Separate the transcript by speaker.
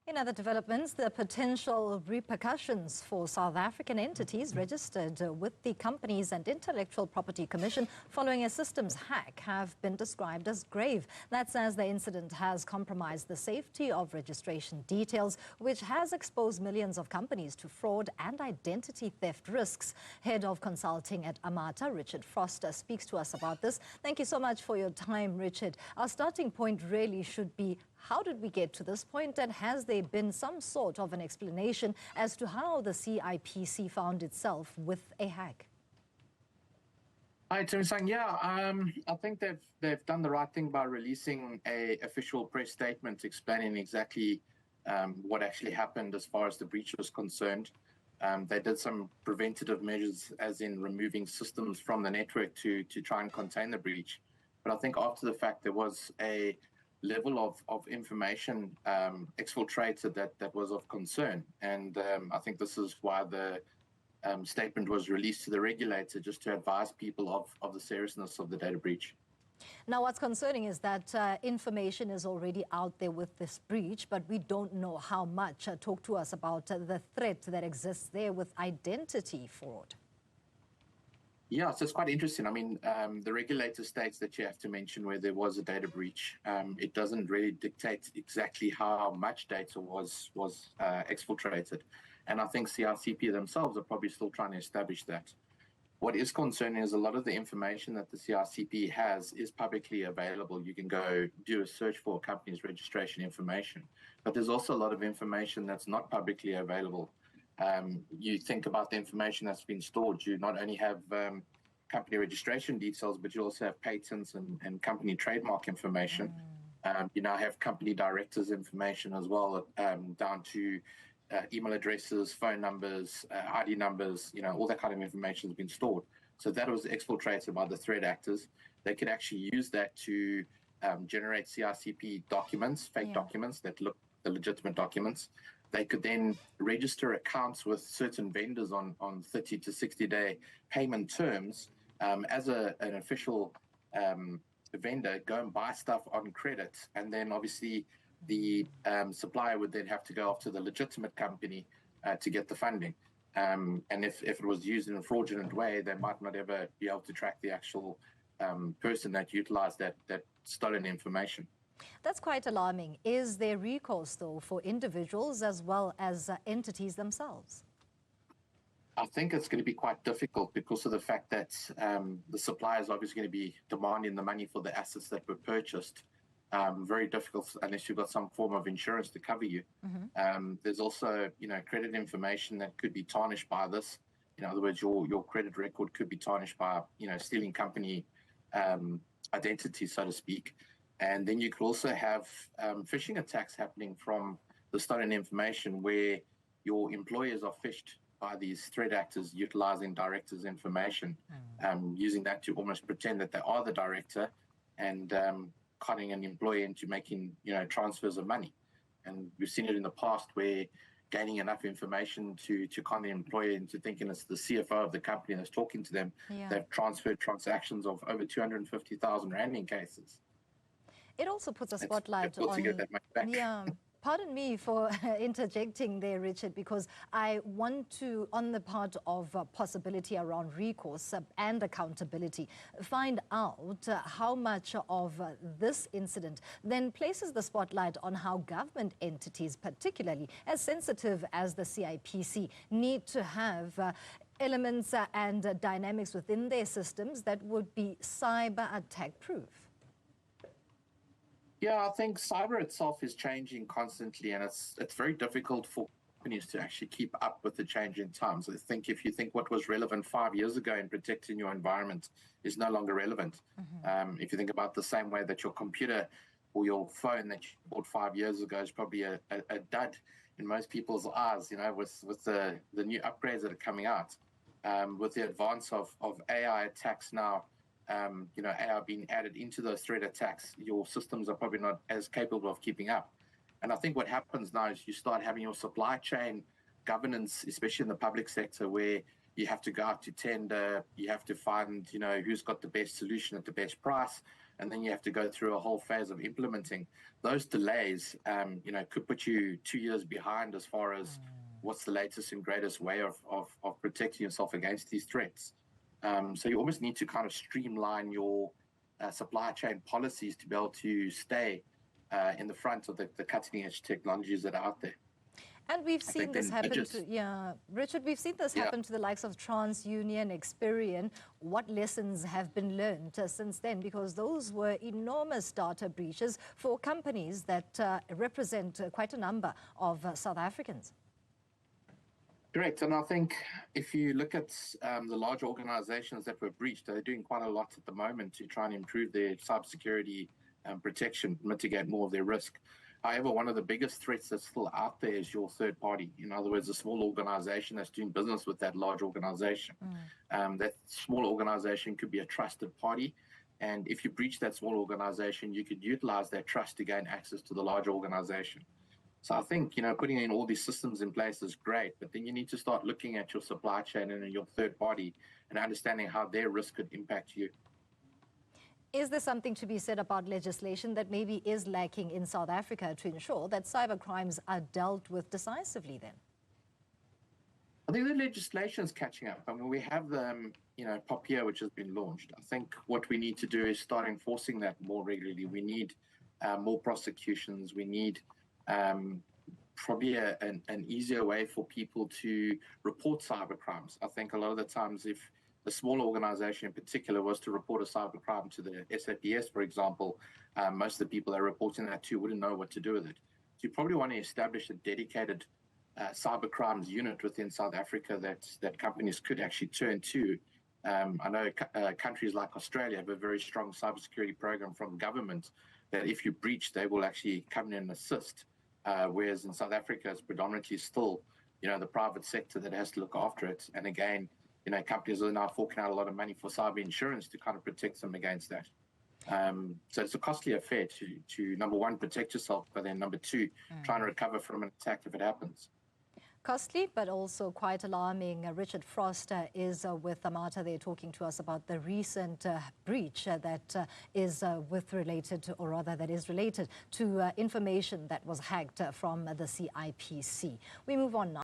Speaker 1: In other developments, the potential repercussions for South African entities registered with the Companies and Intellectual Property Commission following a systems hack have been described as grave. That's as the incident has compromised the safety of registration details, which has exposed millions of companies to fraud and identity theft risks. Head of Consulting at Armata, Richard Foster, speaks to us about this. Thank you so much for your time, Richard. Our starting point really should be, how did we get to this point, and has there been some sort of an explanation as to how the CIPC found itself with a hack?
Speaker 2: Hi, Tim-Sang. Yeah, I think they've done the right thing by releasing a official press statement explaining exactly what actually happened as far as the breach was concerned. They did some preventative measures, as in removing systems from the network to try and contain the breach. But I think after the fact, there was a level of information exfiltrated that was of concern. And I think this is why the statement was released to the regulator, just to advise people of the seriousness of the data breach.
Speaker 1: Now, what's concerning is that information is already out there with this breach, but we don't know how much. Talk to us about the threat that exists there with identity fraud.
Speaker 2: Yeah, so it's quite interesting. I mean, the regulator states that you have to mention where there was a data breach. It doesn't really dictate exactly how much data was exfiltrated. And I think CICP themselves are probably still trying to establish that. What is concerning is a lot of the information that the CICP has is publicly available. You can go do a search for a company's registration information. But there's also a lot of information that's not publicly available. You think about the information that's been stored. You not only have company registration details, but you also have patents and company trademark information. You now have company directors' information as well, down to email addresses, phone numbers, ID numbers, all that kind of information has been stored. So that was exfiltrated by the threat actors. They could actually use that to generate CICP documents, fake documents that look the legitimate documents. They could then register accounts with certain vendors on 30 to 60-day payment terms as an official vendor, go and buy stuff on credit. And then obviously the supplier would then have to go off to the legitimate company to get the funding. And if it was used in a fraudulent way, they might not ever be able to track the actual person that utilized that stolen information.
Speaker 1: That's quite alarming. Is there recourse, though, for individuals as well as entities themselves?
Speaker 2: I think it's going to be quite difficult because of the fact that the supplier is obviously going to be demanding the money for the assets that were purchased. Very difficult unless you've got some form of insurance to cover you. There's also, credit information that could be tarnished by this. In other words, your credit record could be tarnished by, stealing company identity, so to speak. And then you could also have phishing attacks happening from the stolen information where your employers are phished by these threat actors utilizing directors' information, using that to almost pretend that they are the director and cutting an employee into making, transfers of money. And we've seen it in the past where gaining enough information to con the employer into thinking it's the CFO of the company that's talking to them, they've transferred transactions of over 250,000 Rand in cases.
Speaker 1: It also puts a spotlight on, pardon me for interjecting there, Richard, because I want to, on the part of possibility around recourse and accountability, find out how much of this incident then places the spotlight on how government entities, particularly as sensitive as the CIPC, need to have elements and dynamics within their systems that would be cyber attack proof.
Speaker 2: Yeah, I think cyber itself is changing constantly, and it's very difficult for companies to actually keep up with the changing times. I think if you think what was relevant 5 years ago in protecting your environment is no longer relevant. If you think about the same way that your computer or your phone that you bought 5 years ago is probably a dud in most people's eyes, with the new upgrades that are coming out. With the advance of AI attacks now, AI being added into those threat attacks, your systems are probably not as capable of keeping up. And I think what happens now is you start having your supply chain governance, especially in the public sector, where you have to go out to tender, you have to find, who's got the best solution at the best price. and then you have to go through a whole phase of implementing. Those delays, could put you 2 years behind as far as what's the latest and greatest way of protecting yourself against these threats. So you almost need to kind of streamline your supply chain policies to be able to stay in the front of the cutting edge technologies that are out there.
Speaker 1: And we've seen this happen to, Richard, we've seen this happen to the likes of TransUnion, Experian. What lessons have been learned since then? Because those were enormous data breaches for companies that represent quite a number of South Africans.
Speaker 2: Correct. And I think if you look at the large organizations that were breached, they're doing quite a lot at the moment to try and improve their cybersecurity protection, mitigate more of their risk. However, one of the biggest threats that's still out there is your third party. In other words, a small organization that's doing business with that large organization. That small organization could be a trusted party. And if you breach that small organization, you could utilize that trust to gain access to the larger organization. So I think, putting in all these systems in place is great, but then you need to start looking at your supply chain and your third party and understanding how their risk could impact you.
Speaker 1: Is there something to be said about legislation that maybe is lacking in South Africa to ensure that cyber crimes are dealt with decisively then?
Speaker 2: I think the legislation is catching up. I mean, we have the, POPIA, which has been launched. I think what we need to do is start enforcing that more regularly. We need more prosecutions. We need probably an easier way for people to report cyber crimes. I think a lot of the times if a small organization in particular was to report a cyber crime to the SAPS, for example, most of the people they're reporting that to wouldn't know what to do with it. So you probably want to establish a dedicated cyber crimes unit within South Africa that companies could actually turn to. I know countries like Australia have a very strong cybersecurity program from government that if you breach, they will actually come in and assist. Whereas in South Africa, it's predominantly still, the private sector that has to look after it. And again, companies are now forking out a lot of money for cyber insurance to kind of protect them against that. So it's a costly affair to number one, protect yourself, but then number two, trying to recover from an attack if it happens.
Speaker 1: Costly, but also quite alarming. Richard Frost is with Armata. They're talking to us about the recent breach that is related to information that was hacked from the CIPC. We move on now.